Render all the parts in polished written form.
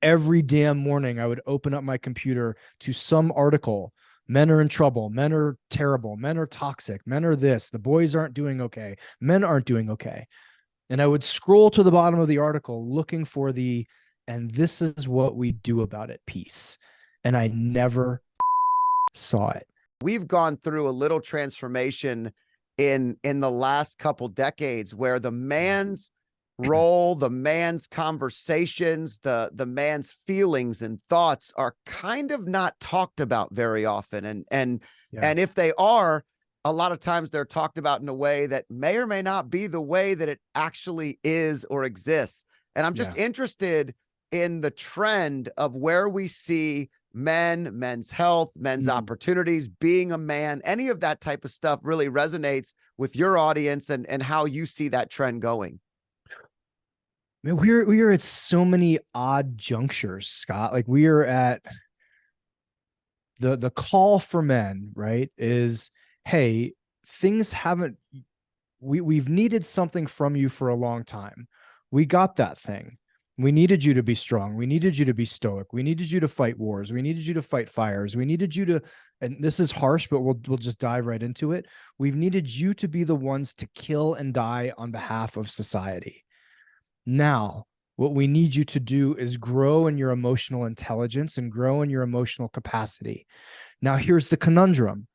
every damn morning I would open up my computer to some article. Men are in trouble. Men are terrible. Men are toxic. Men are this. The boys aren't doing okay. Men aren't doing okay. And I would scroll to the bottom of the article looking for and this is what we do about it piece. And I never saw it. We've gone through a little transformation in the last couple decades where the man's role, the man's conversations, the man's feelings and thoughts are kind of not talked about very often. And if they are, a lot of times they're talked about in a way that may or may not be the way that it actually is or exists. And I'm just interested in the trend of where we see men's health, men's opportunities, being a man, any of that type of stuff really resonates with your audience and how you see that trend going. I mean, we are at so many odd junctures, Scott. Like we are at the call for men, right? Is, hey, things haven't, we've needed something from you for a long time. We got that thing. We needed you to be strong. We needed you to be stoic. We needed you to fight wars. We needed you to fight fires. We needed you to, and this is harsh, but we'll just dive right into it. We've needed you to be the ones to kill and die on behalf of society. Now, what we need you to do is grow in your emotional intelligence and grow in your emotional capacity. Now, here's the conundrum.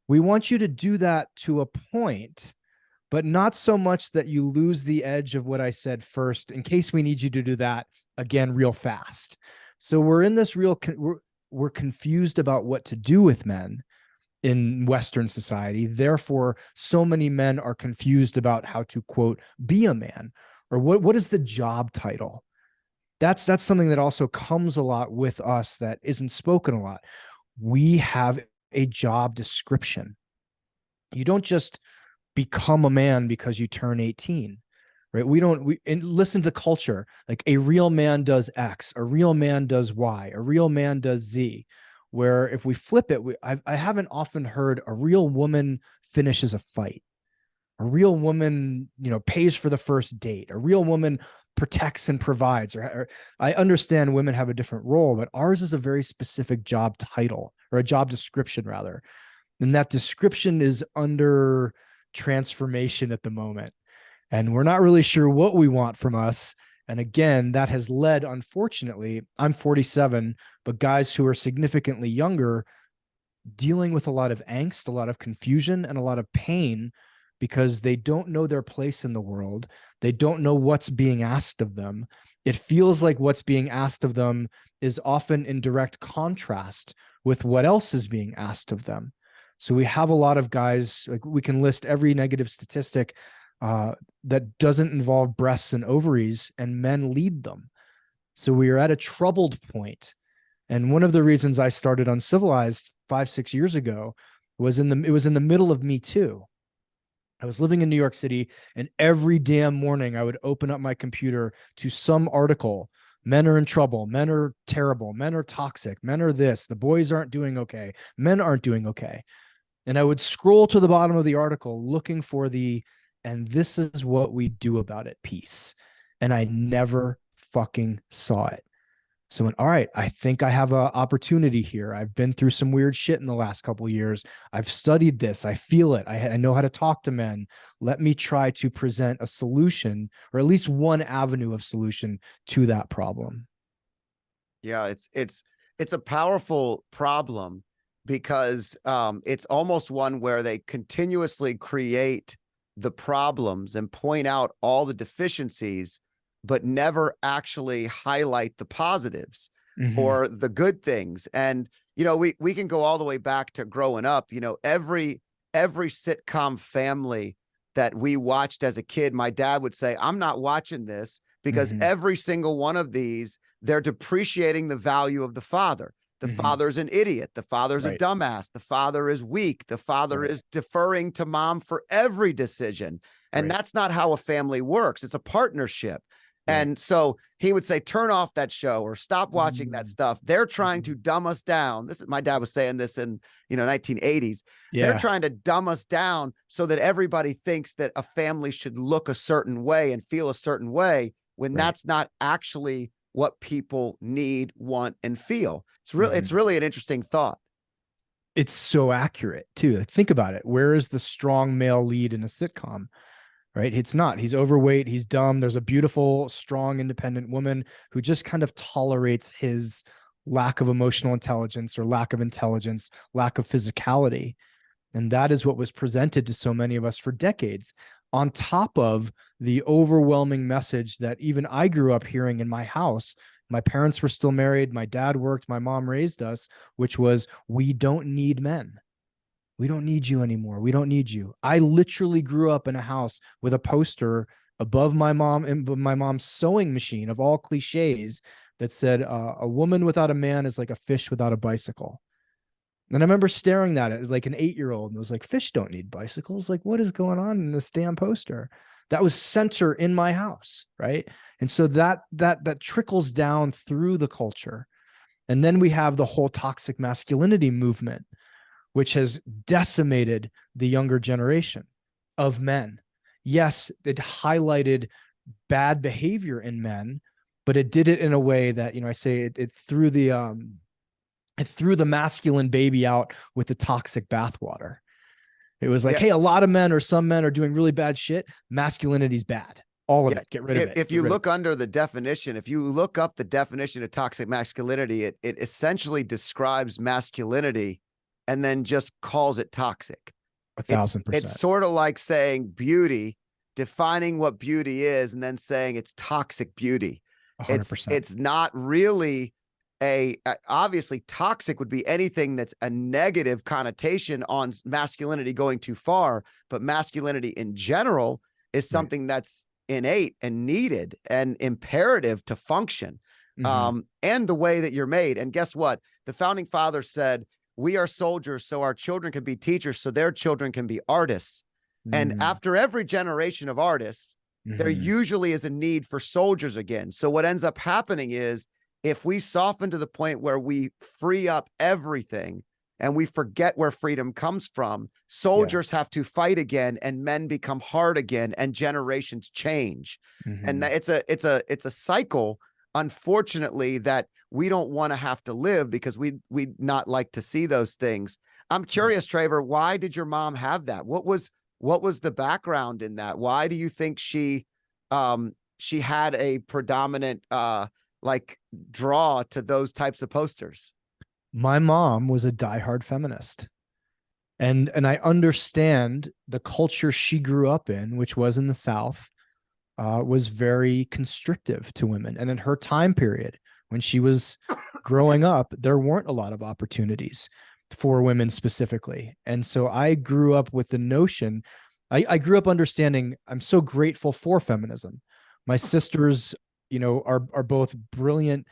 We want you to do that to a point, but not so much that you lose the edge of what I said first, in case we need you to do that again real fast. So we're in this we're confused about what to do with men in Western society. Therefore, so many men are confused about how to, quote, be a man, or what is the job title? That's something that also comes a lot with us that isn't spoken a lot. We have a job description. You don't just become a man because you turn 18, right? And listen to the culture. Like a real man does X, a real man does Y, a real man does Z. Where if we flip it, I haven't often heard a real woman finishes a fight. A real woman, pays for the first date. A real woman protects and provides. Or I understand women have a different role, but ours is a very specific job title, or a job description rather. And that description is under transformation at the moment. And we're not really sure what we want from us. And again, that has led, unfortunately, I'm 47, but guys who are significantly younger dealing with a lot of angst, a lot of confusion, and a lot of pain because they don't know their place in the world. They don't know what's being asked of them. It feels like what's being asked of them is often in direct contrast with what else is being asked of them. So we have a lot of guys, like we can list every negative statistic that doesn't involve breasts and ovaries, and men lead them. So we are at a troubled point. And one of the reasons I started Uncivilized 5-6 years ago was it was in the middle of Me Too. I was living in New York City, and every damn morning I would open up my computer to some article. Men are in trouble. Men are terrible. Men are toxic. Men are this. The boys aren't doing okay. Men aren't doing okay. And I would scroll to the bottom of the article looking for and this is what we do about it piece. And I never fucking saw it. So all right, I think I have an opportunity here. I've been through some weird shit in the last couple of years. I've studied this. I feel it. I know how to talk to men. Let me try to present a solution, or at least one avenue of solution to that problem. Yeah, it's a powerful problem because it's almost one where they continuously create the problems and point out all the deficiencies, but never actually highlight the positives or the good things. And, we can go all the way back to growing up. Every sitcom family that we watched as a kid, my dad would say, I'm not watching this because every single one of these, they're depreciating the value of the father. The father's an idiot. The father's a dumbass. The father is weak. The father is deferring to mom for every decision. And that's not how a family works. It's a partnership. And so he would say, turn off that show or stop watching that stuff. They're trying to dumb us down. My dad was saying this in, 1980s. They're trying to dumb us down so that everybody thinks that a family should look a certain way and feel a certain way when that's not actually what people need, want, and feel. It's Mhm. really an interesting thought. It's so accurate too. Like, think about it. Where is the strong male lead in a sitcom? Right? It's not. He's overweight. He's dumb. There's a beautiful, strong, independent woman who just kind of tolerates his lack of emotional intelligence or lack of intelligence, lack of physicality. And that is what was presented to so many of us for decades, on top of the overwhelming message that even I grew up hearing in my house. My parents were still married. My dad worked. My mom raised us, which was, we don't need men. We don't need you anymore. We don't need you. I literally grew up in a house with a poster above my mom and my mom's sewing machine of all cliches that said, a woman without a man is like a fish without a bicycle. And I remember staring at it as like an 8-year-old and was like, fish don't need bicycles. Like, what is going on in this damn poster? That was center in my house, right? And so that trickles down through the culture. And then we have the whole toxic masculinity movement, which has decimated the younger generation of men. Yes, it highlighted bad behavior in men, but it did it in a way that, I say it threw the masculine baby out with the toxic bathwater. It was like, Yeah. hey, a lot of men or some men are doing really bad shit. Masculinity's bad. All of Yeah. it. Get rid of it. If Get you rid of look under the definition, if you look up the definition of toxic masculinity, it essentially describes masculinity and then just calls it toxic. it. It's 1,000%. sort of like saying beauty, defining what beauty is, and then saying it's toxic beauty. $100%. It's not really obviously toxic would be anything that's a negative connotation on masculinity going too far, but masculinity in general is Right. something that's innate and needed and imperative to function. Mm-hmm. And the way that you're made. And guess what? The founding fathers said, we are soldiers so our children can be teachers, so their children can be artists. And Mm-hmm. after every generation of artists, there Mm-hmm. usually is a need for soldiers again. So what ends up happening is, if we soften to the point where we free up everything and we forget where freedom comes from, Yeah. soldiers have to fight again and men become hard again and generations change. And Mm-hmm. it's a cycle, unfortunately, that we don't want to have to live, because we'd not like to see those things. I'm Yeah. curious, Traver, why did your mom have that? What was the background in that? Why do you think she had a predominant like draw to those types of posters? My mom was a diehard feminist. And I understand the culture she grew up in, which was in the South, was very constrictive to women. And in her time period, when she was growing up, there weren't a lot of opportunities for women specifically. And so I grew up with the notion, I grew up understanding, I'm so grateful for feminism. My sisters, are both brilliant,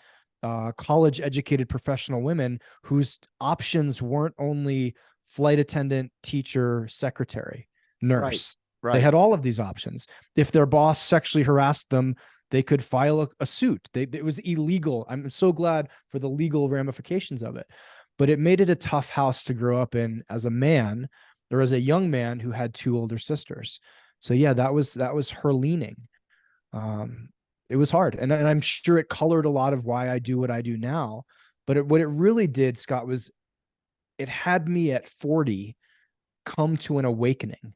college educated professional women whose options weren't only flight attendant, teacher, secretary, Right, nurse. They right. had all of these options. If their boss sexually harassed them, they could file a suit. It was illegal. I'm so glad for the legal ramifications of it. But it made it a tough house to grow up in as a man, or as a young man who had two older sisters. So yeah, that was her leaning. Um, it was hard, and I'm sure it colored a lot of why I do what I do now. But what it really did, Scott, was it had me at 40 come to an awakening.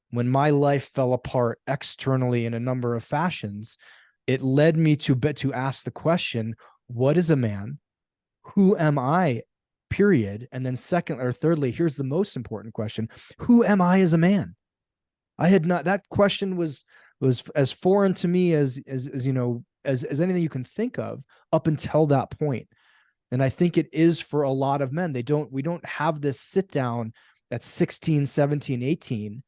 When my life fell apart externally in a number of fashions, it led me to ask the question, what is a man? Who am I? Period. And then second or thirdly, here's the most important question. Who am I as a man? I had not, that question was as foreign to me as anything you can think of up until that point. And I think it is for a lot of men. We don't have this sit down at 16, 17, 18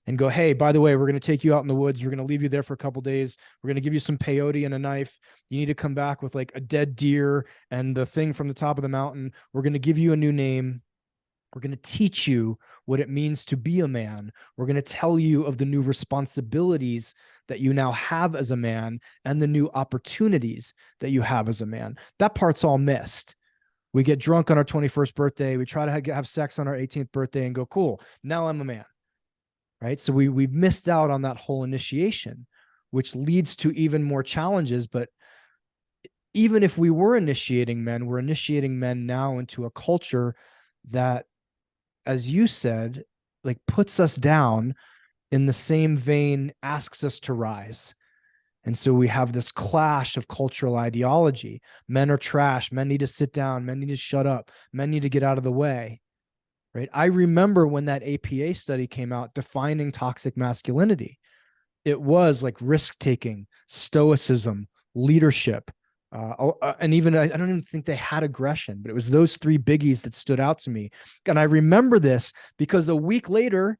and go, hey, by the way, we're going to take you out in the woods. We're going to leave you there for a couple days. We're going to give you some peyote and a knife. You need to come back with like a dead deer and the thing from the top of the mountain. We're going to give you a new name. We're going to teach you what it means to be a man. We're going to tell you of the new responsibilities that you now have as a man and the new opportunities that you have as a man. That part's all missed. We get drunk on our 21st birthday. We try to have sex on our 18th birthday and go, cool, now I'm a man. Right. So we missed out on that whole initiation, which leads to even more challenges. But even if we were initiating men, we're initiating men now into a culture that, as you said, like puts us down, in the same vein asks us to rise. And so we have this clash of cultural ideology. Men are trash. Men need to sit down. Men need to shut up. Men need to get out of the way. Right. I remember when that APA study came out defining toxic masculinity. It was like risk taking, stoicism, leadership. And even I don't even think they had aggression, but it was those three biggies that stood out to me. And I remember this because a week later,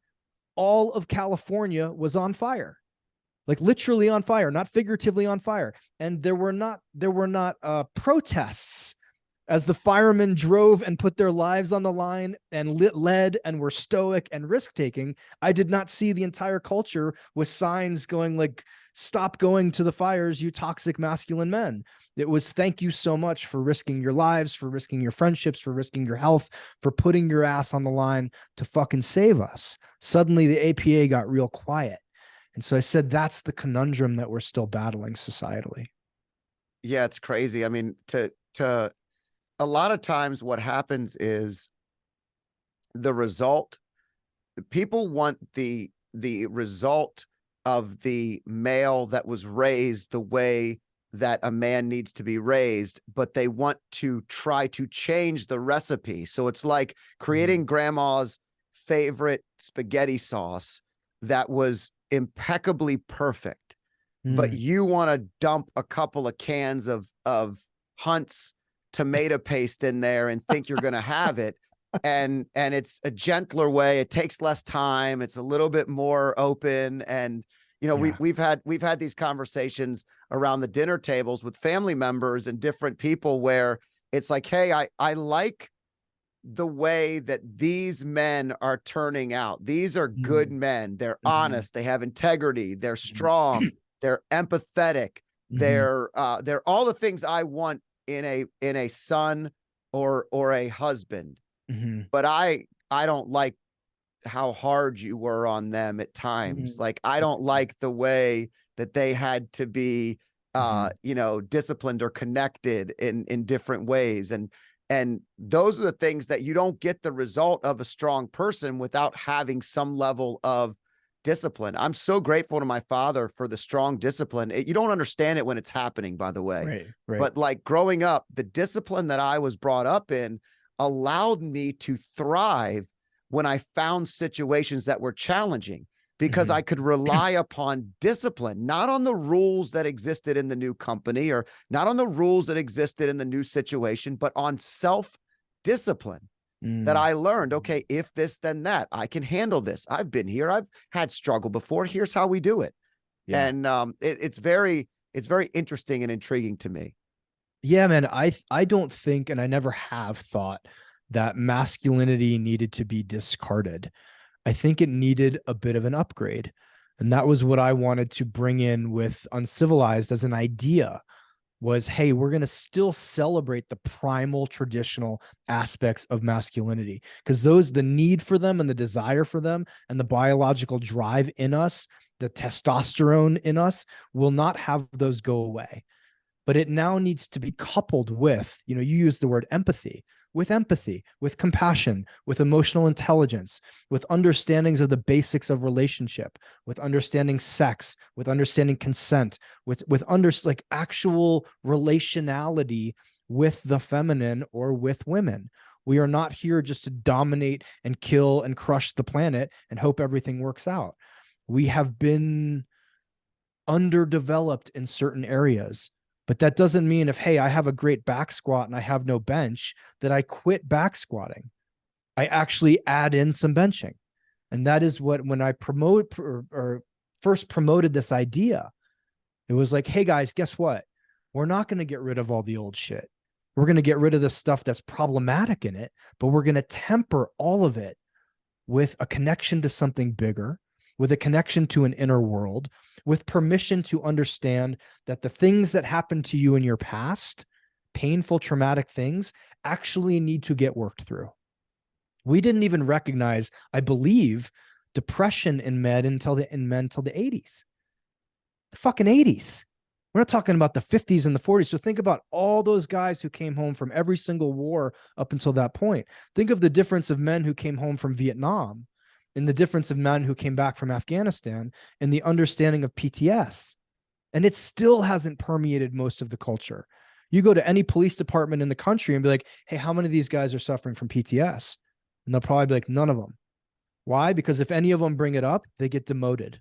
all of California was on fire, like literally on fire, not figuratively on fire. And there were not protests as the firemen drove and put their lives on the line and led and were stoic and risk taking. I did not see the entire culture with signs going like, stop going to the fires, you toxic masculine men. It was, thank you so much for risking your lives, for risking your friendships, for risking your health, for putting your ass on the line to fucking save us. Suddenly the APA got real quiet. And so I said, that's the conundrum that we're still battling societally. Yeah, it's crazy. I mean, to a lot of times what happens is the result, people want the result of the male that was raised the way that a man needs to be raised, but they want to try to change the recipe. So it's like creating grandma's favorite spaghetti sauce that was impeccably perfect, but you want to dump a couple of cans of Hunt's tomato paste in there and think you're going to have it. And it's a gentler way. It takes less time. It's a little bit more open. And, you know, we've had these conversations around the dinner tables with family members and different people where it's like, hey, I like the way that these men are turning out. These are good men. They're honest. They have integrity. They're strong. They're empathetic. They're all the things I want in a son or a husband. But I don't like how hard you were on them at times. Like, I don't like the way that they had to be you know, disciplined or connected in different ways. And those are the things that you don't get the result of a strong person without having some level of discipline. I'm so grateful to my father for the strong discipline. You don't understand it when it's happening, by the way. Right. But like growing up, the discipline that I was brought up in allowed me to thrive when I found situations that were challenging, because I could rely upon discipline, not on the rules that existed in the new company or not on the rules that existed in the new situation, but on self-discipline. That I learned, okay, if this, then that, I can handle this. I've been here. I've had struggle before. Here's how we do it. Yeah. And it's very interesting and intriguing to me. Yeah, man. I don't think, and I never have thought that masculinity needed to be discarded. I think it needed a bit of an upgrade. And that was what I wanted to bring in with Uncivilized as an idea was, hey, we're going to still celebrate the primal traditional aspects of masculinity, because the need for them and the desire for them and the biological drive in us, the testosterone in us, will not have those go away. But it now needs to be coupled with, you use the word empathy, with compassion, with emotional intelligence, with understandings of the basics of relationship, with understanding sex, with understanding consent, with like actual relationality with the feminine or with women. We are not here just to dominate and kill and crush the planet and hope everything works out. We have been underdeveloped in certain areas. But that doesn't mean hey, I have a great back squat and I have no bench, that I quit back squatting. I actually add in some benching. And that is what, when I first promoted this idea, it was like, hey guys, guess what? We're not going to get rid of all the old shit. We're going to get rid of the stuff that's problematic in it, but we're going to temper all of it with a connection to something bigger, with a connection to an inner world, with permission to understand that the things that happened to you in your past, painful, traumatic things, actually need to get worked through. We didn't even recognize, I believe, depression in men until the 80s. The fucking 80s. We're not talking about the 50s and the 40s. So think about all those guys who came home from every single war up until that point. Think of the difference of men who came home from Vietnam and the difference of men who came back from Afghanistan and the understanding of PTS. And it still hasn't permeated most of the culture. You go to any police department in the country and be like, hey, how many of these guys are suffering from PTS? And they'll probably be like, none of them. Why? Because if any of them bring it up, they get demoted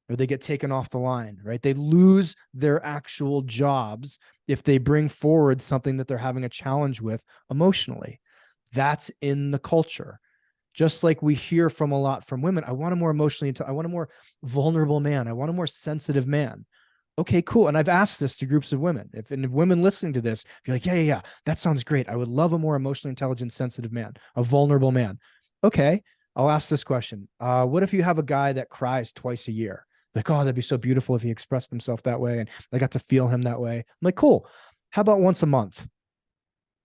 or they get taken off the line, right? They lose their actual jobs if they bring forward something that they're having a challenge with emotionally. That's in the culture. Just like we hear from a lot from women, I want a more emotionally, I want a more vulnerable man. I want a more sensitive man. Okay, cool. And I've asked this to groups of women. If women listening to this, if you're like, yeah, that sounds great. I would love a more emotionally intelligent, sensitive man, a vulnerable man. Okay, I'll ask this question. What if you have a guy that cries twice a year? Like, oh, that'd be so beautiful if he expressed himself that way and I got to feel him that way. I'm like, cool. How about once a month? And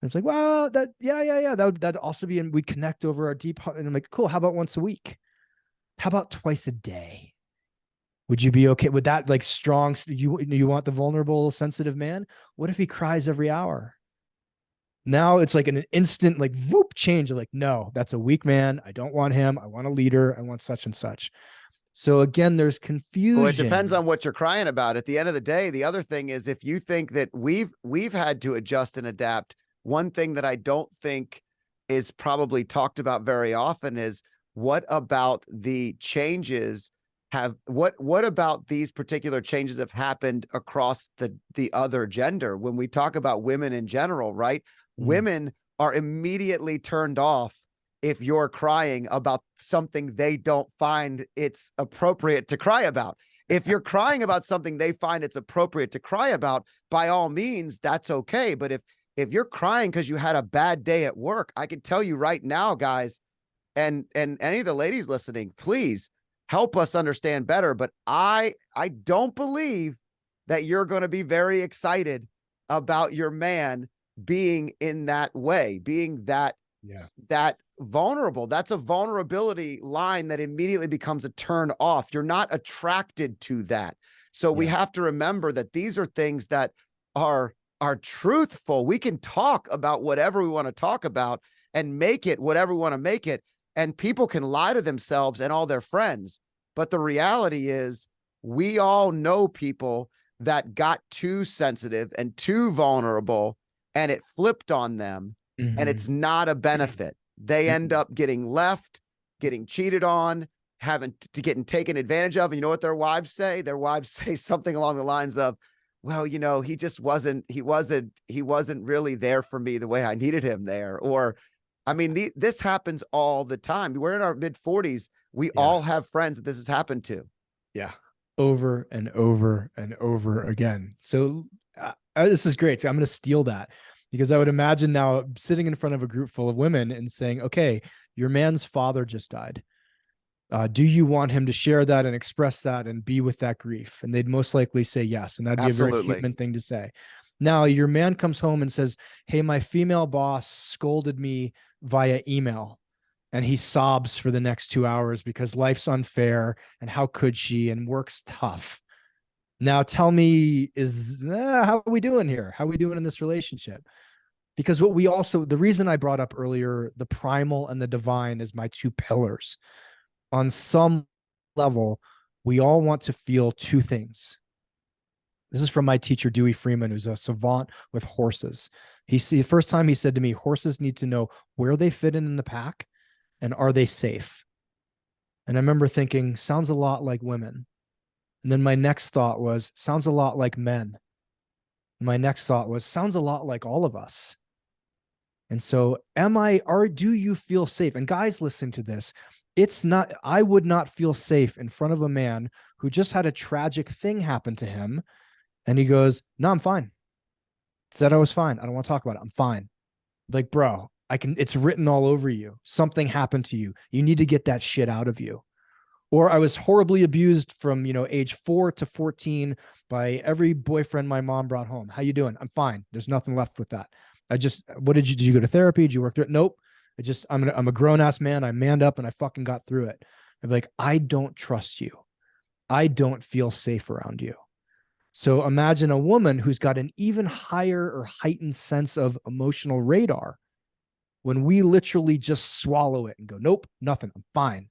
it's like, well, yeah. That'd also be, and we'd connect over our deep heart. And I'm like, cool. How about once a week? How about twice a day? Would you be okay with that? Like strong, you want the vulnerable, sensitive man? What if he cries every hour? Now it's like an instant, like whoop change. Like, no, that's a weak man. I don't want him. I want a leader. I want such and such. So again, there's Well, it depends confusion. on what you're crying about. At the end of the day, the other thing is if you think that we've had to adjust and adapt, one thing that I don't think is probably talked about very often is what about the changes have what about these particular changes have happened across the other gender when we talk about women in general, right? Mm, Women are immediately turned off if you're crying about something they don't find it's appropriate to cry about. If you're crying about something they find it's appropriate to cry about, by all means, that's okay. But if you're crying because you had a bad day at work, I can tell you right now, guys, and any of the ladies listening, please help us understand better. But I don't believe that you're going to be very excited about your man being in that way, being yeah. that vulnerable. That's a vulnerability line that immediately becomes a turn off. You're not attracted to that. So we Yeah. have to remember that these are things that are truthful. We can talk about whatever we want to talk about and make it whatever we want to make it. And people can lie to themselves and all their friends. But the reality is, we all know people that got too sensitive and too vulnerable and it flipped on them, and it's Mm-hmm. not a benefit. They end Mm-mm. up getting left, getting cheated on, having to getting taken advantage of. And you know what their wives say? Their wives say something along the lines of, well, he just he wasn't really there for me the way I needed him there. Or, I mean, this happens all the time. We're in our mid 40s. We Yeah. all have friends that this has happened to. Yeah. Over and over and over again. So this is great. So I'm going to steal that because I would imagine now sitting in front of a group full of women and saying, okay, your man's father just died. Do you want him to share that and express that and be with that grief? And they'd most likely say yes. And that'd be a very Absolutely. human thing to say. Now, your man comes home and says, hey, my female boss scolded me via email. And he sobs for the next 2 hours because life's unfair and how could she and work's tough. Now, tell me, how are we doing here? How are we doing in this relationship? Because what we also, the reason I brought up earlier, the primal and the divine is my two pillars on some level, we all want to feel two things. This is from my teacher, Dewey Freeman, who's a savant with horses. The first time he said to me, horses need to know where they fit in the pack and are they safe? And I remember thinking, sounds a lot like women. And then my next thought was, sounds a lot like men. And my next thought was, sounds a lot like all of us. And so, do you feel safe? And guys, listen to this. It's not, I would not feel safe in front of a man who just had a tragic thing happen to him. And he goes, no, I'm fine. Said I was fine. I don't want to talk about it. I'm fine. Like, bro, it's written all over you. Something happened to you. You need to get that shit out of you. Or I was horribly abused from, age 4 to 14 by every boyfriend my mom brought home. How you doing? I'm fine. There's nothing left with that. Did you go to therapy? Did you work through it? Nope. I'm a grown ass man. I manned up and I fucking got through it. I'm like, I don't trust you. I don't feel safe around you. So imagine a woman who's got an even higher or heightened sense of emotional radar. When we literally just swallow it and go, nope, nothing, I'm fine.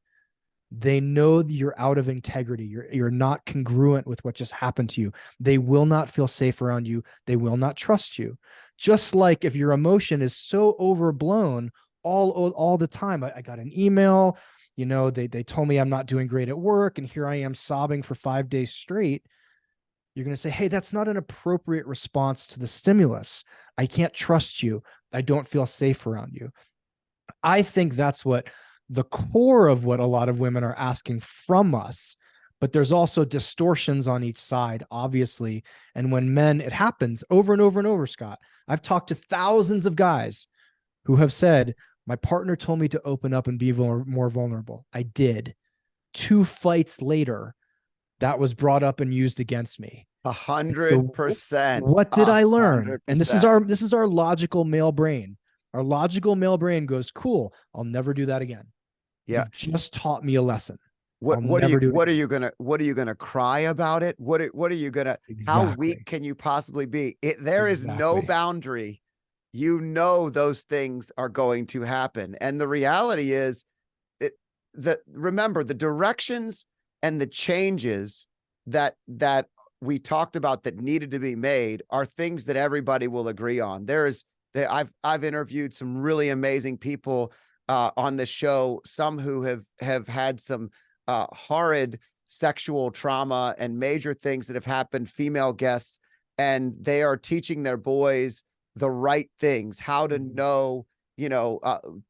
They know that you're out of integrity. You're not congruent with what just happened to you. They will not feel safe around you. They will not trust you. Just like if your emotion is so overblown all the time. I got an email, they told me I'm not doing great at work, and here I am sobbing for 5 days straight. You're going to say, hey, that's not an appropriate response to the stimulus. I can't trust you. I don't feel safe around you. I think that's what the core of what a lot of women are asking from us. But there's also distortions on each side, obviously. And when men, it happens over and over and over, Scott. I've talked to thousands of guys who have said, my partner told me to open up and be more vulnerable. I did. 2 fights later, that was brought up and used against me. A And hundred so percent. what did A I learn? hundred And percent. this is our logical male brain. Our logical male brain goes, cool, I'll never do that again. Yeah. You've just taught me a lesson. I'll What are you never do it again. what are you gonna cry about it? What are you gonna how weak Exactly. can you possibly be? There is no Exactly. boundary. Those things are going to happen. And the reality is it remember the directions and the changes that we talked about that needed to be made are things that everybody will agree on. I've interviewed some really amazing people on the show, some who have had some horrid sexual trauma and major things that have happened, female guests, and they are teaching their boys the right things, how to know,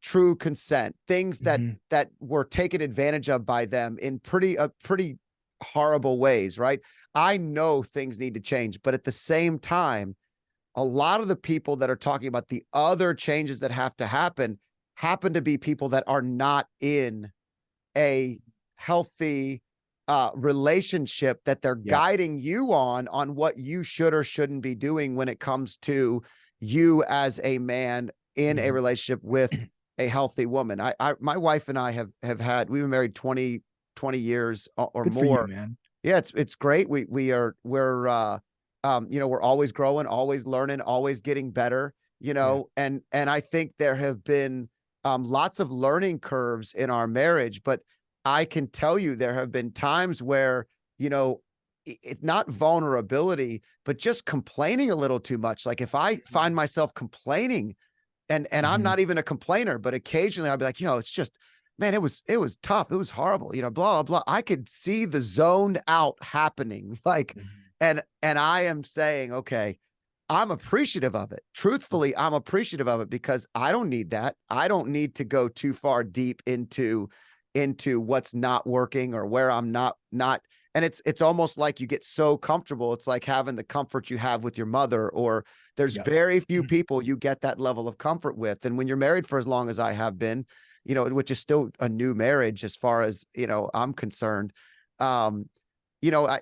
true consent, things that Mhm. that were taken advantage of by them in pretty horrible ways, right? I know things need to change, but at the same time, a lot of the people that are talking about the other changes that have to happen to be people that are not in a healthy relationship that they're Yeah. guiding you on what you should or shouldn't be doing when it comes to you as a man in a Mhm. relationship with a healthy woman. My wife and I we've been married 20 years or Good for you, more. man. Yeah, it's great. We're always growing, always learning, always getting better, Yeah. and I think there have been lots of learning curves in our marriage, but I can tell you there have been times where, it's not vulnerability, but just complaining a little too much. Like if I find myself complaining and I'm Mhm. not even a complainer, but occasionally I'll be like, it's just, man, it was tough. It was horrible, blah, blah, blah. I could see the zoned out happening. Like, Mhm. and I am saying, okay, I'm appreciative of it. Truthfully, I'm appreciative of it because I don't need that. I don't need to go too far deep into what's not working or where I'm not. And it's almost like you get so comfortable. It's like having the comfort you have with your mother, or there's Yep. very few people you get that level of comfort with. And when you're married for as long as I have been, which is still a new marriage as far as, I'm concerned, um,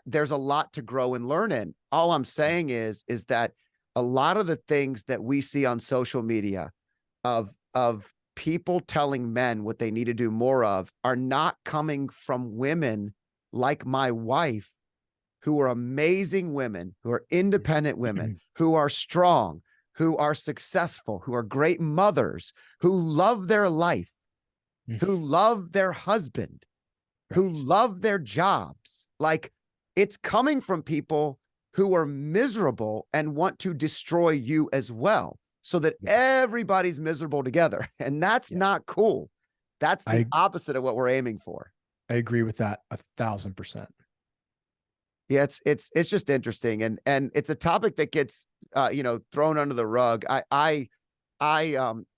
there's a lot to grow and learn in. All I'm saying is that a lot of the things that we see on social media of people telling men what they need to do more of are not coming from women like my wife, who are amazing women, who are independent women, Mhm. who are strong, who are successful, who are great mothers, who love their life, who love their husband, Right. who love their jobs. Like, it's coming from people who are miserable and want to destroy you as well, so that Yeah. everybody's miserable together. And that's Yeah. not cool. That's the I opposite of what we're aiming for. I agree with that 1,000%. Yeah, it's just interesting, and it's a topic that gets thrown under the rug. I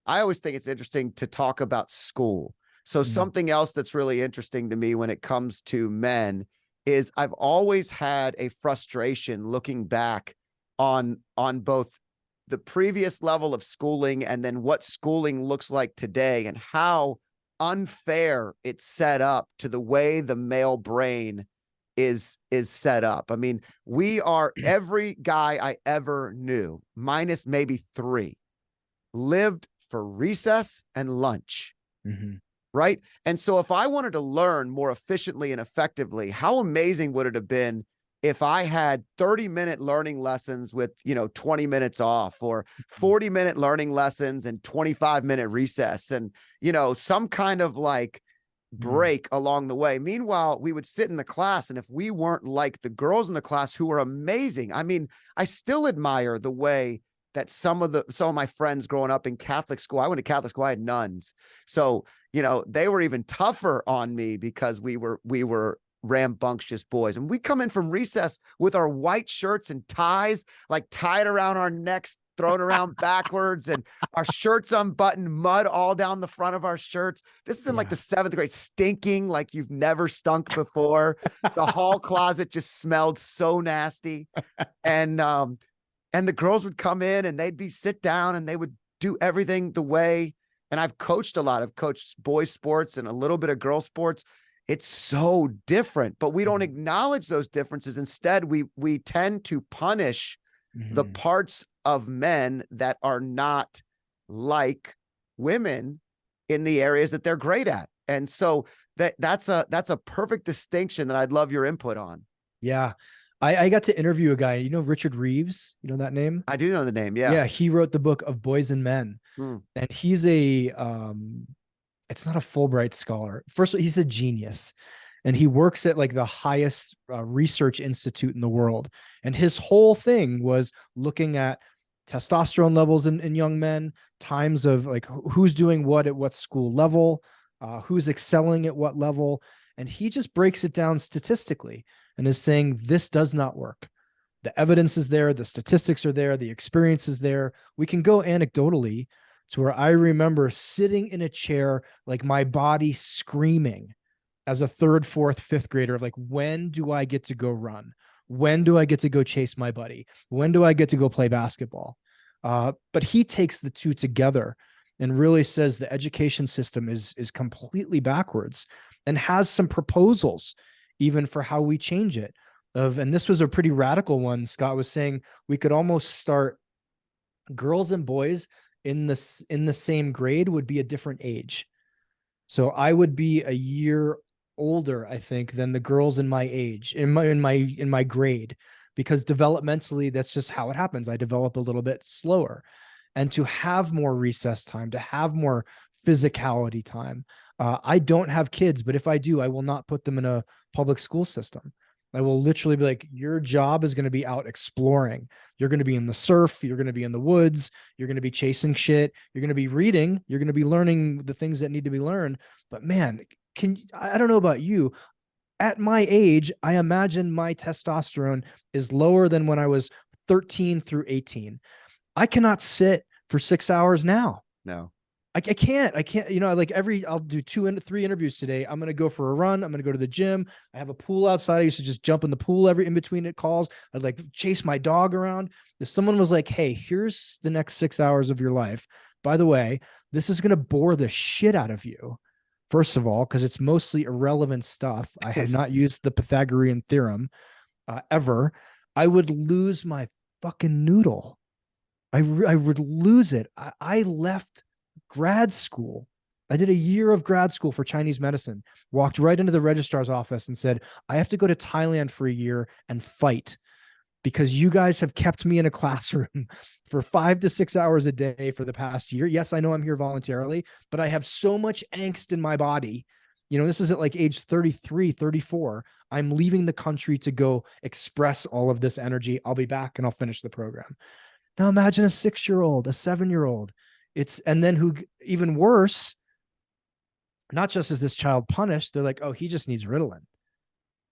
always think it's interesting to talk about school. So Mhm. something else that's really interesting to me when it comes to men is I've always had a frustration looking back on both the previous level of schooling and then what schooling looks like today, and how unfair it's set up to the way the male brain is set up. I mean, we are every guy I ever knew, minus maybe three, lived for recess and lunch, Mhm. right? And so if I wanted to learn more efficiently and effectively, how amazing would it have been if I had 30-minute learning lessons with, 20 minutes off, or 40-minute learning lessons and 25-minute recess, and, some kind of like Mm. break along the way. Meanwhile, we would sit in the class, and if we weren't like the girls in the class who were amazing, I mean, I still admire the way that some of my friends growing up in Catholic school, I went to Catholic school, I had nuns. So, they were even tougher on me because we were rambunctious boys. And we come in from recess with our white shirts and ties, like tied around our necks, thrown around backwards, and our shirts unbuttoned, mud all down the front of our shirts. This is in like Yeah. the 7th grade, stinking like you've never stunk before. The hall closet just smelled so nasty. And the girls would come in and they'd be sit down and they would do everything the way. And I've coached a lot. I've coached boys sports and a little bit of girl sports. It's so different, but we don't Mhm. acknowledge those differences. Instead, we tend to punish the Mhm. parts of men that are not like women in the areas that they're great at. And so that's a perfect distinction that I'd love your input on. Yeah. I got to interview a guy, Richard Reeves, that name? I do know the name. Yeah. Yeah, he wrote the book of Boys and Men. Mm. And he's it's not a Fulbright scholar. First of all, he's a genius. And he works at like the highest research institute in the world. And his whole thing was looking at testosterone levels in young men, times of like who's doing what at what school level, who's excelling at what level. And he just breaks it down statistically and is saying this does not work. The evidence is there, the statistics are there, the experience is there. We can go anecdotally to where I remember sitting in a chair, like my body screaming as a third, fourth, fifth grader of like, when do I get to go run? When do I get to go chase my buddy? When do I get to go play basketball? But he takes the two together and really says the education system is completely backwards and has some proposals even for how we change it. And this was a pretty radical one. Scott was saying we could almost start girls and boys in the same grade would be a different age. So I would be a year older, I think, than the girls in my age, in my grade, because developmentally, that's just how it happens. I develop a little bit slower. And to have more recess time, to have more physicality time. I don't have kids, but if I do, I will not put them in a public school system. I will literally be like, your job is going to be out exploring. You're going to be in the surf. You're going to be in the woods. You're going to be chasing shit. You're going to be reading. You're going to be learning the things that need to be learned. But man, I don't know about you. At my age, I imagine my testosterone is lower than when I was 13 through 18. I cannot sit for 6 hours now. No. I can't, like I'll do 2 and 3 interviews today. I'm going to go for a run. I'm going to go to the gym. I have a pool outside. I used to just jump in the pool in between it calls. I'd like chase my dog around. If someone was like, hey, here's the next 6 hours of your life. By the way, this is going to bore the shit out of you. First of all, because it's mostly irrelevant stuff. I have not used the Pythagorean theorem ever. I would lose my fucking noodle. I would lose it. I left grad school. I did a year of grad school for Chinese medicine, walked right into the registrar's office and said, I have to go to Thailand for a year and fight because you guys have kept me in a classroom for 5 to 6 hours a day for the past year. Yes, I know I'm here voluntarily, but I have so much angst in my body. This is at like age 33, 34. I'm leaving the country to go express all of this energy. I'll be back and I'll finish the program. Now imagine a 6-year-old, a 7-year-old. And then who, even worse, not just is this child punished, they're like, oh, he just needs Ritalin.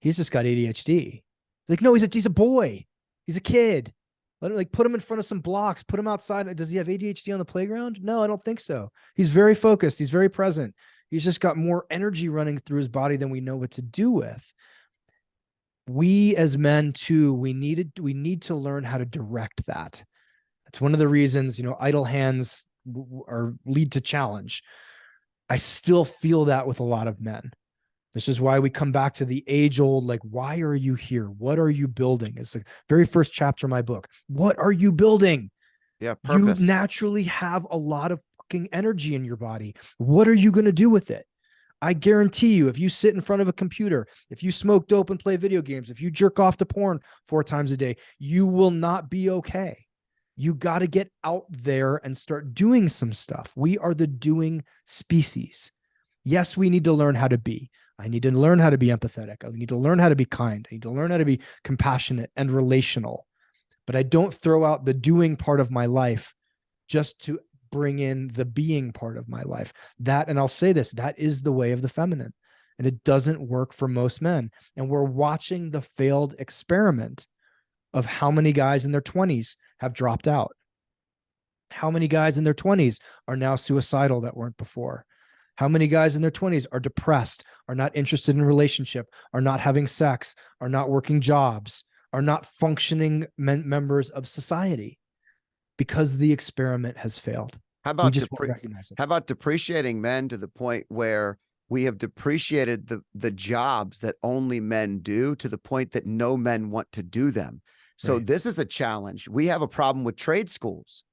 He's just got ADHD. Like, no, he's a boy. He's a kid. Let him, like, put him in front of some blocks, put him outside. Does he have ADHD on the playground? No, I don't think so. He's very focused. He's very present. He's just got more energy running through his body than we know what to do with. We as men too, we need to learn how to direct that. It's one of the reasons, idle hands lead to challenge. I still feel that with a lot of men. This is why we come back to the age old, like, why are you here? What are you building? It's the very first chapter of my book. What are you building? Yeah. You Purpose. naturally have a lot of fucking energy in your body. What are you going to do with it? I guarantee you, if you sit in front of a computer, if you smoke dope and play video games, if you jerk off to porn 4 times a day, you will not be okay. You got to get out there and start doing some stuff. We are the doing species. Yes, we need to learn how to be. I need to learn how to be empathetic. I need to learn how to be kind. I need to learn how to be compassionate and relational. But I don't throw out the doing part of my life just to bring in the being part of my life. That, and I'll say this, that is the way of the feminine. And it doesn't work for most men. And we're watching the failed experiment of how many guys in their 20s have dropped out. How many guys in their 20s are now suicidal that weren't before? How many guys in their 20s are depressed, are not interested in relationship, are not having sex, are not working jobs, are not functioning members of society because the experiment has failed. How We about just won't recognize it. how about depreciating men to the point where we have depreciated the jobs that only men do to the point that no men want to do them. So Right. this is a challenge. We have a problem with trade schools.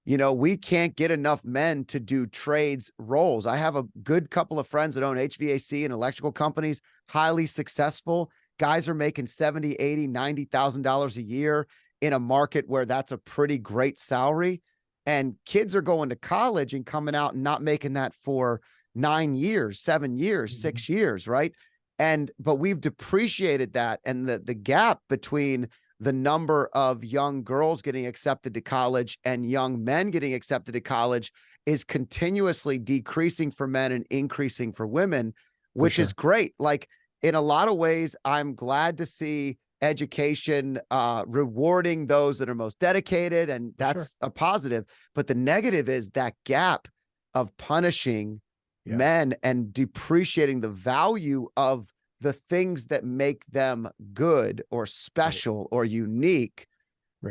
You know, we can't get enough men to do trades roles. I have a good couple of friends that own HVAC and electrical companies, highly successful. Guys are making 70, 80, $90,000 a year in a market where that's a pretty great salary. And kids are going to college and coming out and not making that for 9 years, 7 years, 6 years, right? But we've depreciated that. And the gap between the number of young girls getting accepted to college and young men getting accepted to college is continuously decreasing for men and increasing for women, which is great. Like, in a lot of ways, I'm glad to see education rewarding those that are most dedicated, and that's a positive. But the negative is that gap of punishing men and depreciating the value of the things that make them good or special or unique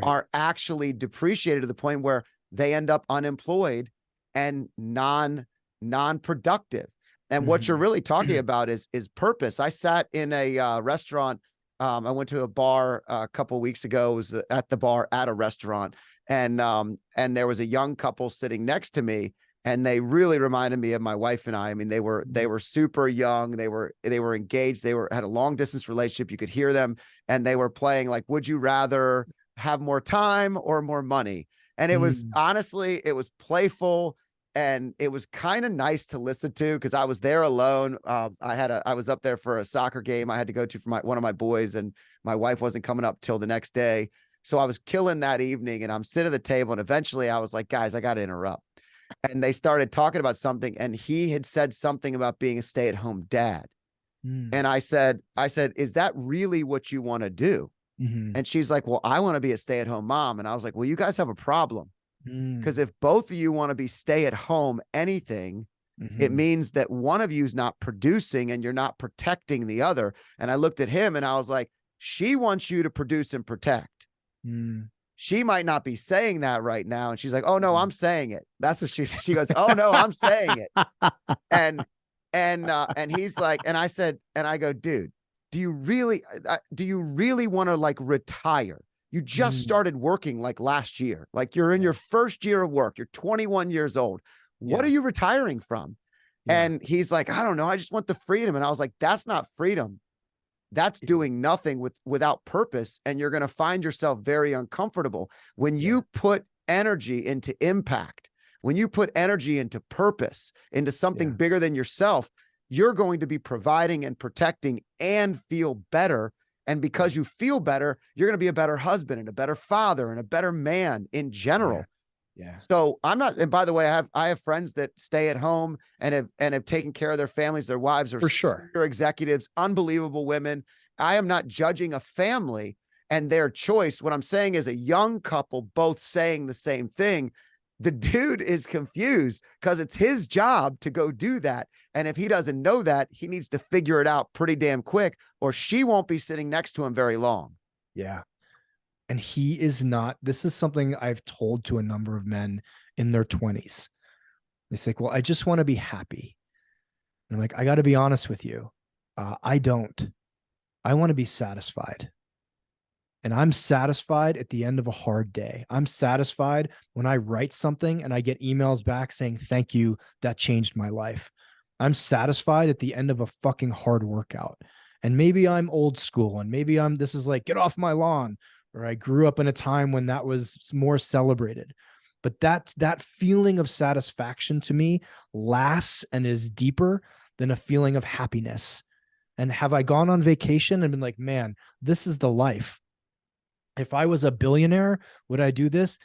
are actually depreciated to the point where they end up unemployed and non-productive. And what you're really talking about is purpose. I sat in a restaurant. I went to a bar a couple of weeks ago. It was at the bar at a restaurant, and there was a young couple sitting next to me, and they really reminded me of my wife and I. I mean, they were super young. They were engaged. They had a long distance relationship. You could hear them, and they were playing like, "Would you rather have more time or more money?" And it was honestly, it was playful. And it was kind of nice to listen to because I was there alone. I was up there for a soccer game I had to go to for one of my boys, and my wife wasn't coming up till the next day. So I was killing that evening, and I'm sitting at the table, and eventually I was like, guys, I got to interrupt. And they started talking about something, and he had said something about being a stay-at-home dad. And I said, is that really what you want to do? And she's like, well, I want to be a stay-at-home mom. And I was like, well, you guys have a problem. Because if both of you want to be stay at home anything, it means that one of you is not producing and you're not protecting the other. And I looked at him and I was like, she wants you to produce and protect. She might not be saying that right now. And she's like, oh no, I'm saying it. That's what she goes, oh no, I'm saying it. And he's like, and I said, and I go, dude, do you really want to like retire? You just started working like last year. Like, you're in your first year of work. You're 21 years old. What are you retiring from? And he's like, I don't know. I just want the freedom. And I was like, that's not freedom. That's doing nothing without purpose. And you're going to find yourself very uncomfortable. When you put energy into impact, when you put energy into purpose, into something bigger than yourself, you're going to be providing and protecting and feel better. And because you feel better, you're going to be a better husband and a better father and a better man in general. So I'm not, and by the way, I have friends that stay at home and have taken care of their families. Their wives are For sure. senior executives, unbelievable women. I am not judging a family and their choice. What I'm saying is a young couple both saying the same thing. The dude is confused because it's his job to go do that. And if he doesn't know that, he needs to figure it out pretty damn quick, or she won't be sitting next to him very long. Yeah. And he is not, this is something I've told to a number of men in their 20s. They say, well, I just want to be happy. And I'm like, I got to be honest with you. I don't. I want to be satisfied. And I'm satisfied at the end of a hard day. I'm satisfied when I write something and I get emails back saying, thank you, that changed my life. I'm satisfied at the end of a fucking hard workout. And maybe I'm old school and maybe this is like, get off my lawn, or I grew up in a time when that was more celebrated. But that feeling of satisfaction to me lasts and is deeper than a feeling of happiness. And have I gone on vacation and been like, man, this is the life? If I was a billionaire, would I do this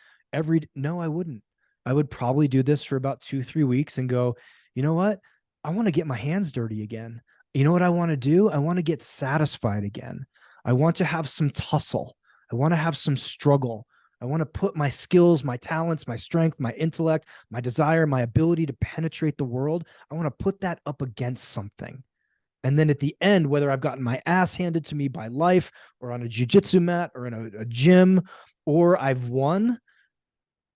no, I wouldn't. I would probably do this for about 2, 3 weeks and go, you know what? I want to get my hands dirty again. You know what I want to do? I want to get satisfied again. I want to have some tussle. I want to have some struggle. I want to put my skills, my talents, my strength, my intellect, my desire, my ability to penetrate the world. I want to put that up against something. And then at the end, whether I've gotten my ass handed to me by life or on a jujitsu mat or in a gym, or I've won,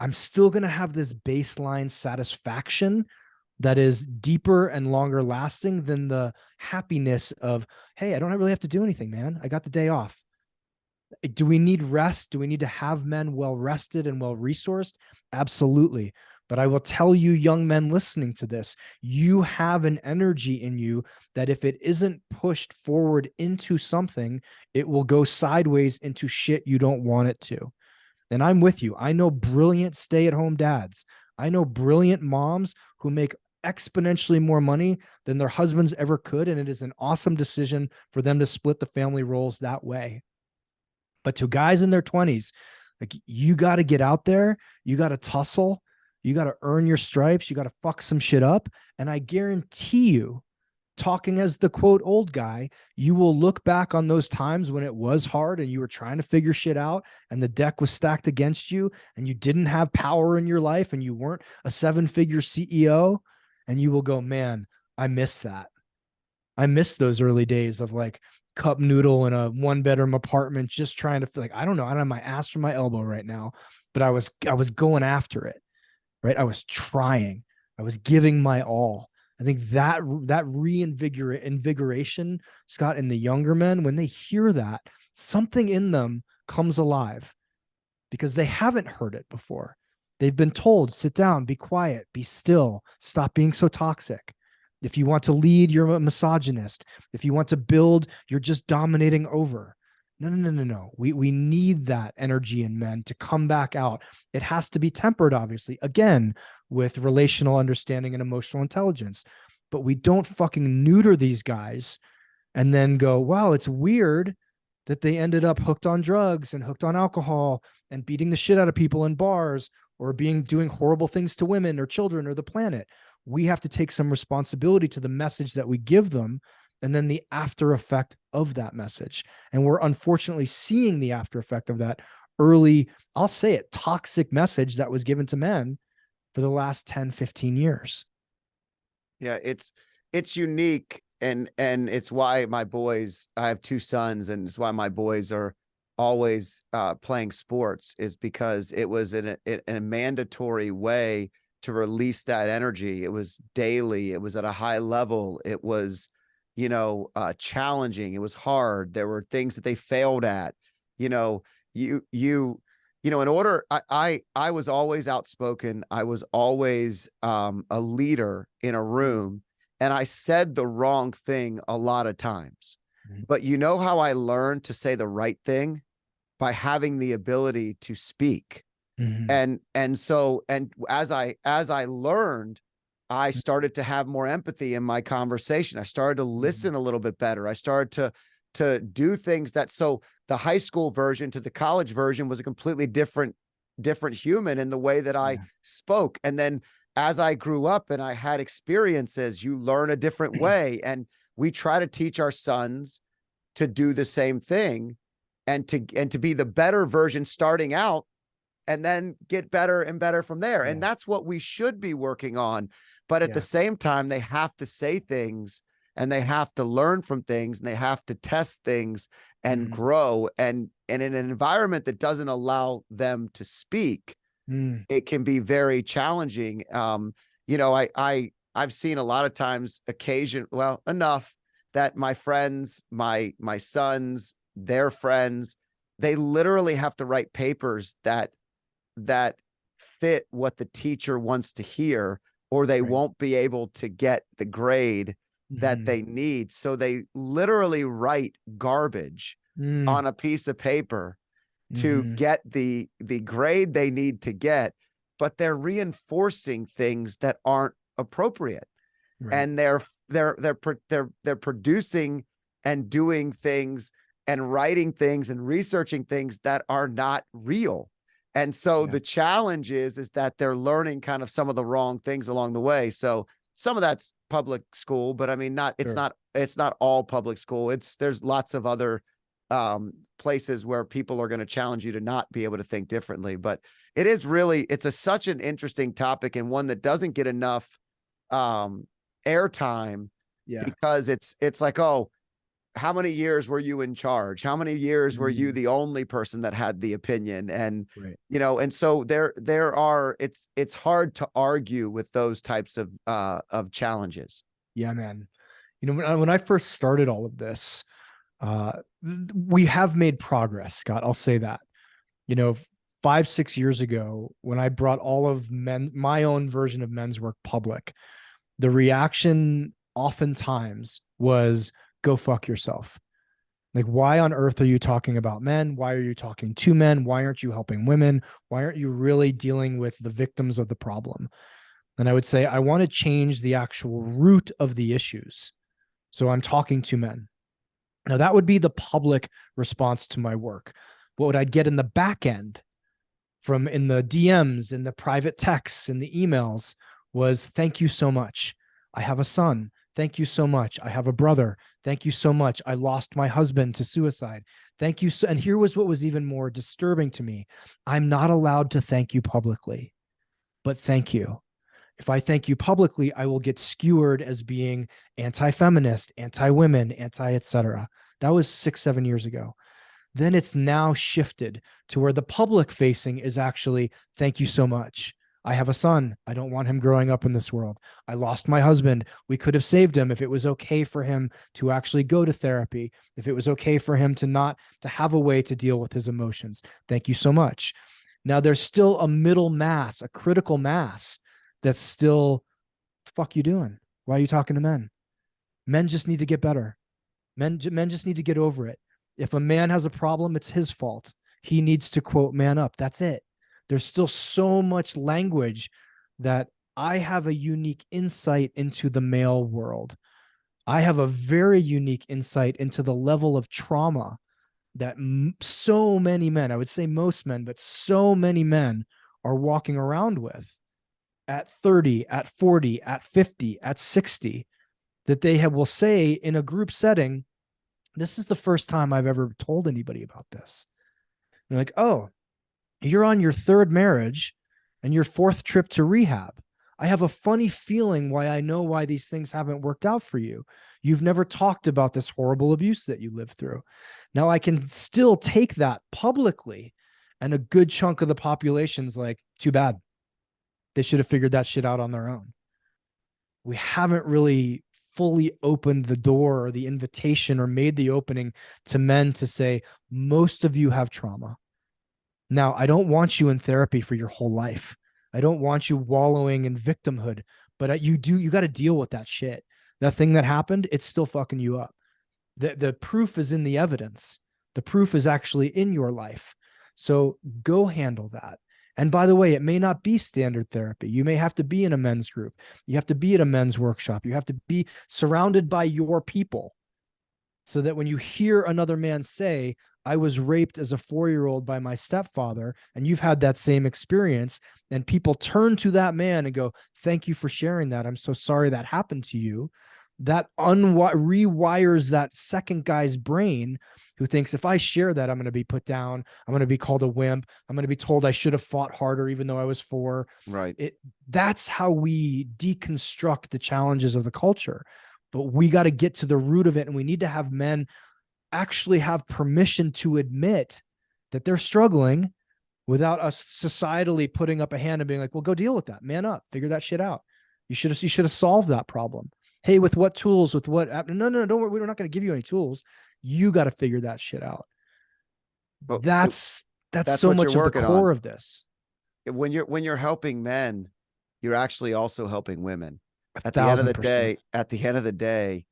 I'm still going to have this baseline satisfaction that is deeper and longer lasting than the happiness of, hey, I don't really have to do anything, man. I got the day off. Do we need rest? Do we need to have men well rested and well resourced? Absolutely. But I will tell you, young men listening to this, you have an energy in you that if it isn't pushed forward into something, it will go sideways into shit you don't want it to. And I'm with you. I know brilliant stay-at-home dads. I know brilliant moms who make exponentially more money than their husbands ever could. And it is an awesome decision for them to split the family roles that way. But to guys in their 20s, like, you got to get out there, you got to tussle, you got to earn your stripes, you got to fuck some shit up. And I guarantee you, talking as the quote old guy, you will look back on those times when it was hard and you were trying to figure shit out and the deck was stacked against you and you didn't have power in your life and you weren't a 7-figure CEO, and you will go, man, I miss that. I miss those early days of like cup noodle in a 1-bedroom apartment, just trying to feel like, I don't know, I don't have my ass from my elbow right now, but I was going after it, right? I was trying, I was giving my all. I think that invigoration, Scott, in the younger men, when they hear that, something in them comes alive because they haven't heard it before. They've been told, sit down, be quiet, be still, stop being so toxic. If you want to lead, you're a misogynist. If you want to build, you're just dominating over. No, no, no, no, no. We need that energy in men to come back out. It has to be tempered, obviously, again, with relational understanding and emotional intelligence. But we don't fucking neuter these guys and then go, wow, it's weird that they ended up hooked on drugs and hooked on alcohol and beating the shit out of people in bars or doing horrible things to women or children or the planet. We have to take some responsibility to the message that we give them and then the after effect of that message. And we're unfortunately seeing the after effect of that early, I'll say it, toxic message that was given to men for the last 10, 15 years. Yeah, it's unique. And it's why my boys, I have 2 sons, and it's why my boys are always playing sports, is because it was in a mandatory way to release that energy. It was daily. It was at a high level. It was, challenging. It was hard. There were things that they failed at. In order, I was always outspoken. I was always a leader in a room, and I said the wrong thing a lot of times. Mm-hmm. But you know how I learned to say the right thing? By having the ability to speak. Mm-hmm. And so as I learned, I started to have more empathy in my conversation. I started to listen a little bit better. I started to do things so the high school version to the college version was a completely different human in the way that I spoke. And then as I grew up and I had experiences, you learn a different way. And we try to teach our sons to do the same thing and to be the better version starting out and then get better and better from there. Yeah. And that's what we should be working on. But at the same time, they have to say things and they have to learn from things and they have to test things and grow. And in an environment that doesn't allow them to speak, it can be very challenging. I've seen a lot of times enough that my friends, my sons, their friends, they literally have to write papers that fit what the teacher wants to hear, or they Right. won't be able to get the grade that Mm-hmm. they need. So they literally write garbage Mm, on a piece of paper to mm-hmm. get the grade they need to get, but they're reinforcing things that aren't appropriate, Right. and they're producing and doing things and writing things and researching things that are not real. And so Yeah. the challenge is that they're learning kind of some of the wrong things along the way. So some of that's public school, but I mean, not it's Sure. not it's not all public school. There's lots of other places where people are going to challenge you to not be able to think differently. But it's such an interesting topic, and one that doesn't get enough um airtime, Yeah. because it's like, oh, how many years were you in charge? How many years were you Mm, the only person that had the opinion? And right. and so there are it's hard to argue with those types of challenges. Yeah, man. When I first started all of this, uh, we have made progress, Scott. I'll say that. You know, 5, 6 years ago, when I brought all of my own version of men's work public, the reaction oftentimes was, go fuck yourself. Like, why on earth are you talking about men? Why are you talking to men? Why aren't you helping women? Why aren't you really dealing with the victims of the problem? And I would say, I want to change the actual root of the issues. So I'm talking to men. Now, that would be the public response to my work. What would I get in the back end from in the DMs, in the private texts, in the emails was, thank you so much. I have a son. Thank you so much. I have a brother. Thank you so much. I lost my husband to suicide. Thank you. And here was what was even more disturbing to me. I'm not allowed to thank you publicly, but thank you. If I thank you publicly, I will get skewered as being anti-feminist, anti-women, anti-etc. That was 6, 7 years ago. Then it's now shifted to where the public facing is actually, thank you so much. I have a son. I don't want him growing up in this world. I lost my husband. We could have saved him if it was okay for him to actually go to therapy, if it was okay for him to have a way to deal with his emotions. Thank you so much. Now there's still a middle mass, a critical mass that's still, fuck you doing? Why are you talking to men? Men just need to get better. Men just need to get over it. If a man has a problem, it's his fault. He needs to quote man up. That's it. There's still so much language that I have a unique insight into the male world. I have a very unique insight into the level of trauma that so many men, I would say most men, but so many men are walking around with at 30, at 40, at 50, at 60, that will say in a group setting, this is the first time I've ever told anybody about this. They're like, oh, you're on your third marriage and your fourth trip to rehab. I have a funny feeling why I know why these things haven't worked out for you. You've never talked about this horrible abuse that you lived through. Now I can still take that publicly, and a good chunk of the population's like, too bad. They should have figured that shit out on their own. We haven't really fully opened the door or the invitation or made the opening to men to say, most of you have trauma. Now, I don't want you in therapy for your whole life. I don't want you wallowing in victimhood, but you got to deal with that shit. That thing that happened, it's still fucking you up. The proof is in the evidence. The proof is actually in your life. So go handle that. And by the way, it may not be standard therapy. You may have to be in a men's group. You have to be at a men's workshop. You have to be surrounded by your people so that when you hear another man say, I was raped as a 4-year-old by my stepfather, and you've had that same experience, and people turn to that man and go, thank you for sharing that. I'm so sorry that happened to you. That rewires that second guy's brain who thinks, if I share that, I'm going to be put down. I'm going to be called a wimp. I'm going to be told I should have fought harder, even though I was 4. Right. That's how we deconstruct the challenges of the culture. But we got to get to the root of it. And we need to have men actually have permission to admit that they're struggling without us societally putting up a hand and being like, well, go deal with that. Man up, figure that shit out. You should have solved that problem. Hey, with what tools, with what app? No, don't worry. We're not going to give you any tools. You got to figure that shit out. But That's that's so what you're much of the working core on. of this. When you're helping men, you're actually also helping women. A At the end of thousand the percent. day, at the end of the day,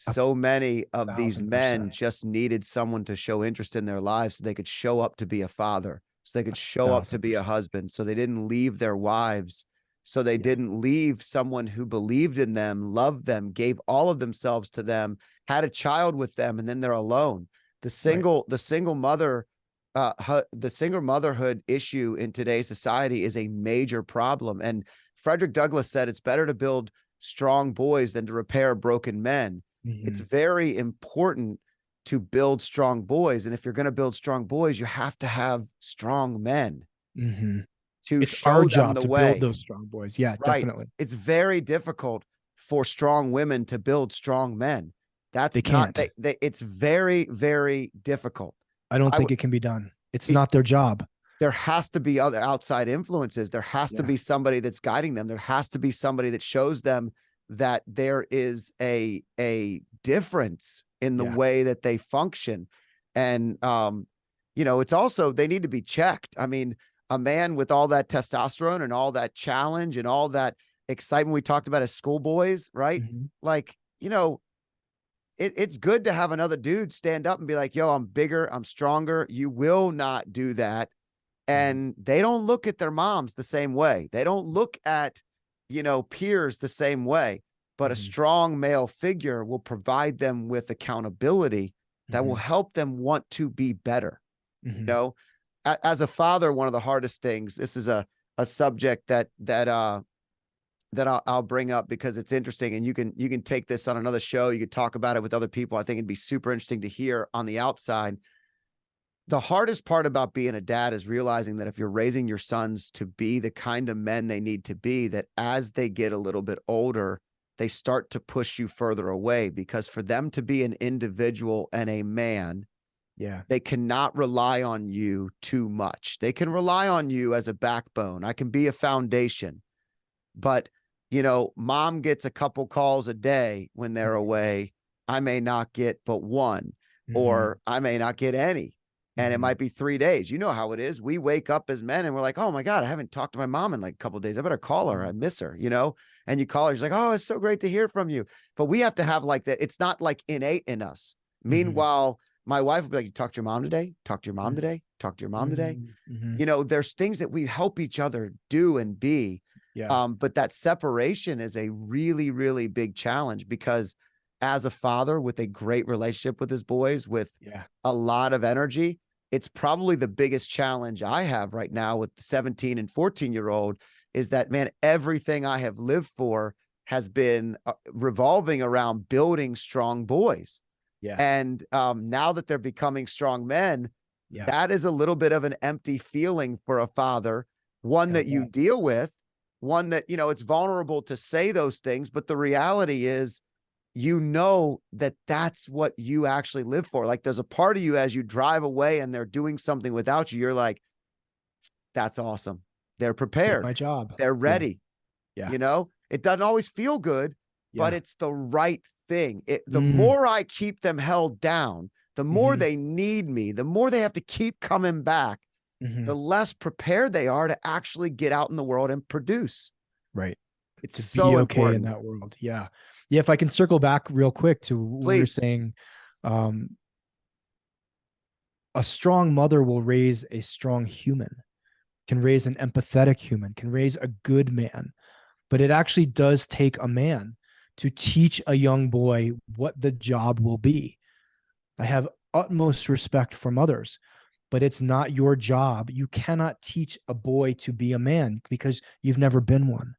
A so many of these thousand men percent. just needed someone to show interest in their lives so they could show up to be a father, so they could A show up to thousand be a percent. husband, so they didn't leave their wives, so they Yeah. didn't leave someone who believed in them, loved them, gave all of themselves to them, had a child with them, and then they're alone. The Right. single, the single mother, the single motherhood issue in today's society is a major problem. And Frederick Douglass said it's better to build strong boys than to repair broken men. It's Mm-hmm. very important to build strong boys. And if you're going to build strong boys, you have to have strong men Mm-hmm. to It's our show them job the to build way. those strong boys. Yeah, Right. definitely. It's very difficult for strong women to build strong men. They That's not, can't. it's very, very difficult. I don't I think would, it can be done. It's it, not their job. there has to be other outside influences. There has to Yeah. be somebody that's guiding them. There has to be somebody that shows them that there is a difference in the Yeah. way that they function. And it's also, they need to be checked. I mean, a man with all that testosterone and all that challenge and all that excitement we talked about as schoolboys, right? Mm-hmm. Like, it's good to have another dude stand up and be like, yo, I'm bigger, I'm stronger. You will not do that. Mm-hmm. And they don't look at their moms the same way. They don't look at, peers the same way. But a Mm-hmm. strong male figure will provide them with accountability that will Mm-hmm. help them want to be better. You Mm-hmm. know, as a father, one of the hardest things, this is a subject that I'll bring up because it's interesting, and you can take this on another show. You could talk about it with other people. I think it'd be super interesting to hear on the outside. The hardest part about being a dad is realizing that if you're raising your sons to be the kind of men they need to be, that as they get a little bit older, they start to push you further away, because for them to be an individual and a man, Yeah. they cannot rely on you too much. They can rely on you as a backbone. I can be a foundation, but mom gets a couple calls a day when they're away. I may not get but one, Mm-hmm. or I may not get any. And it Mm-hmm. might be 3 days. You know how it is. We wake up as men and we're like, oh my God, I haven't talked to my mom in like a couple of days. I better call her. I miss her, and you call her. She's like, oh, it's so great to hear from you. But we have to have like that. It's not like innate in us. Mm-hmm. Meanwhile, my wife would be like, you talk to your mom today? Talk to your mom Mm-hmm. today? Talk to your mom today? Mm-hmm. There's things that we help each other do and be. Yeah. But that separation is a really, really big challenge, because as a father with a great relationship with his boys, with Yeah. a lot of energy, it's probably the biggest challenge I have right now with the 17 and 14-year-old, is that, man, everything I have lived for has been revolving around building strong boys. Yeah. And now that they're becoming strong men, Yeah. that is a little bit of an empty feeling for a father, one I that you bet. deal with, one that, it's vulnerable to say those things. But the reality is, that that's what you actually live for. Like, there's a part of you as you drive away and they're doing something without you, you're like, that's awesome. They're Did prepared. my job. They're Yeah. ready. Yeah. It doesn't always feel good, but Yeah. it's the right thing. The Mm. more I keep them held down, the more Mm-hmm. they need me, the more they have to keep coming back, Mm-hmm. the less prepared they are to actually get out in the world and produce. Right. It's To so be okay in important. that world. Yeah. Yeah. If I can circle back real quick to what we were Please. saying, um, a strong mother will raise a strong human, can raise an empathetic human, can raise a good man. But it actually does take a man to teach a young boy what the job will be. I have utmost respect for mothers, but it's not your job. You cannot teach a boy to be a man because you've never been one.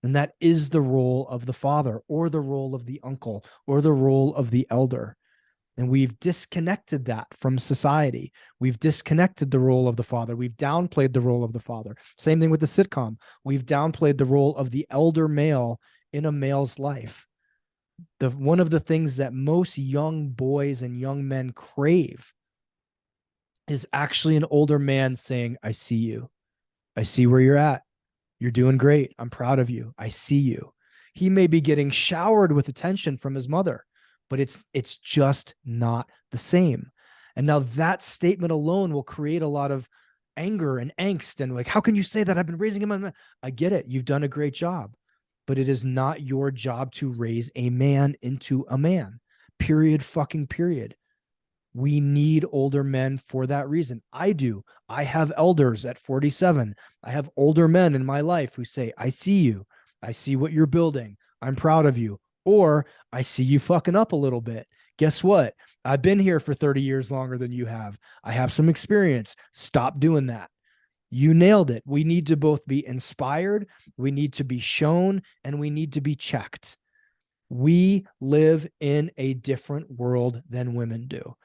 And that is the role of the father, or the role of the uncle, or the role of the elder. And we've disconnected that from society. We've disconnected the role of the father. We've downplayed the role of the father. Same thing with the sitcom. We've downplayed the role of the elder male in a male's life. One of the things that most young boys and young men crave is actually an older man saying, I see you. I see where you're at. You're doing great. I'm proud of you. I see you. He may be getting showered with attention from his mother, but it's just not the same. And now that statement alone will create a lot of anger and angst and like, how can you say that? I've been raising him. I get it. You've done a great job, but it is not your job to raise a man into a man. Period. Fucking period. We need older men for that reason. I do. I have elders at 47. I have older men in my life who say, I see you. I see what you're building. I'm proud of you. Or I see you fucking up a little bit. Guess what? I've been here for 30 years longer than you have. I have some experience. Stop doing that. You nailed it. We need to both be inspired, we need to be shown, and we need to be checked. We live in a different world than women do.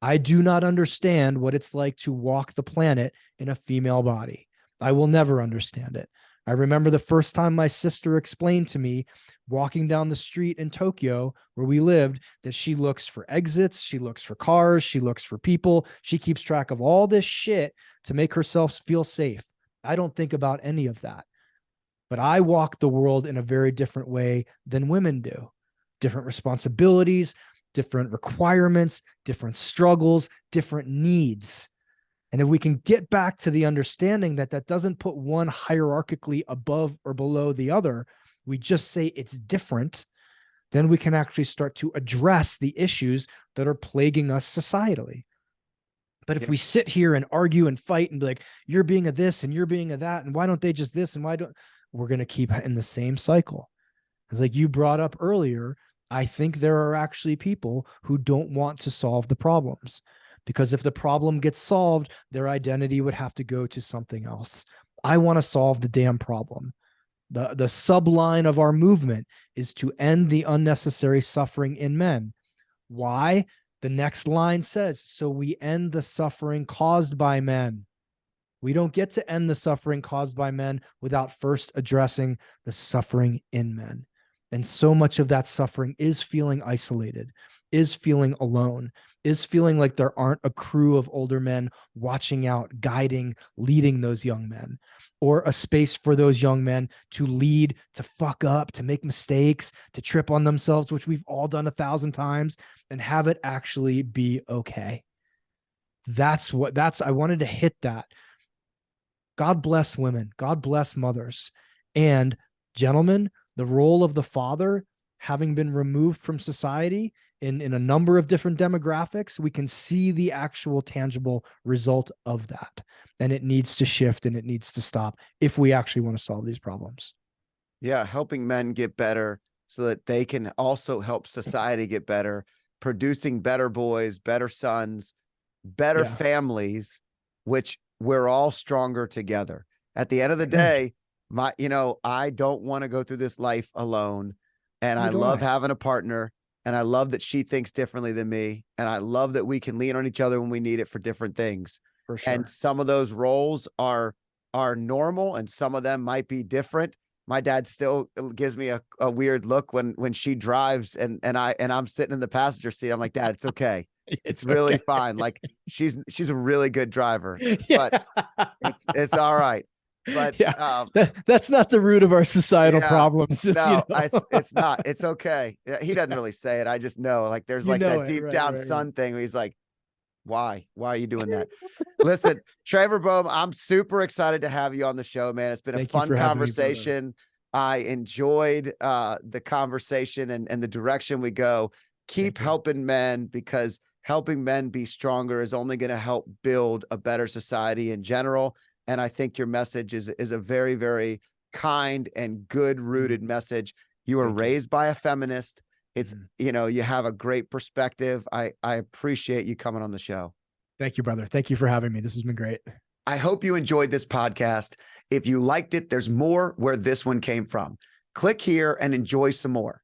I do not understand what it's like to walk the planet in a female body. I will never understand it. I remember the first time my sister explained to me walking down the street in Tokyo where we lived that she looks for exits, she looks for cars, she looks for people. She keeps track of all this shit to make herself feel safe. I don't think about any of that. But I walk the world in a very different way than women do. Different responsibilities, different requirements, different struggles, different needs. And if we can get back to the understanding that that doesn't put one hierarchically above or below the other, we just say it's different, then we can actually start to address the issues that are plaguing us societally. But if we sit here and argue and fight and be like, you're being a this and you're being a that, and why don't they just this and why don't, we're going to keep in the same cycle. It's like you brought up earlier, I think there are actually people who don't want to solve the problems, because if the problem gets solved, their identity would have to go to something else. I want to solve the damn problem. The subline of our movement is to end the unnecessary suffering in men. Why? The next line says, so we end the suffering caused by men. We don't get to end the suffering caused by men without first addressing the suffering in men. And so much of that suffering is feeling isolated, is feeling alone, is feeling like there aren't a crew of older men watching out, guiding, leading those young men, or a space for those young men to lead, to fuck up, to make mistakes, to trip on themselves, which we've all done 1,000 times, and have it actually be okay. I wanted to hit that. God bless women. God bless mothers. And gentlemen, the role of the father, having been removed from society in a number of different demographics, we can see the actual tangible result of that. And it needs to shift and it needs to stop if we actually want to solve these problems. Yeah, helping men get better so that they can also help society get better, producing better boys, better sons, better families, which we're all stronger together. At the end of the day, I don't want to go through this life alone. And I love having a partner, and I love that she thinks differently than me. And I love that we can lean on each other when we need it for different things. For sure. And some of those roles are normal, and some of them might be different. My dad still gives me a weird look when she drives and I'm sitting in the passenger seat. I'm like, Dad, it's okay. It's really fine. Like she's a really good driver, but it's all right. But that's not the root of our societal problems. It's not. It's okay. He doesn't really say it. I just know, like, there's like that deep down son thing where he's like, why are you doing that? Listen, Traver Boehm, I'm super excited to have you on the show, man. It's been a fun conversation. I enjoyed the conversation and the direction we go. Keep helping men, because helping men be stronger is only going to help build a better society in general. And I think your message is a very, very kind and good rooted message. You were raised by a feminist. It's, you have a great perspective. I appreciate you coming on the show. Thank you, brother. Thank you for having me. This has been great. I hope you enjoyed this podcast. If you liked it, there's more where this one came from. Click here and enjoy some more.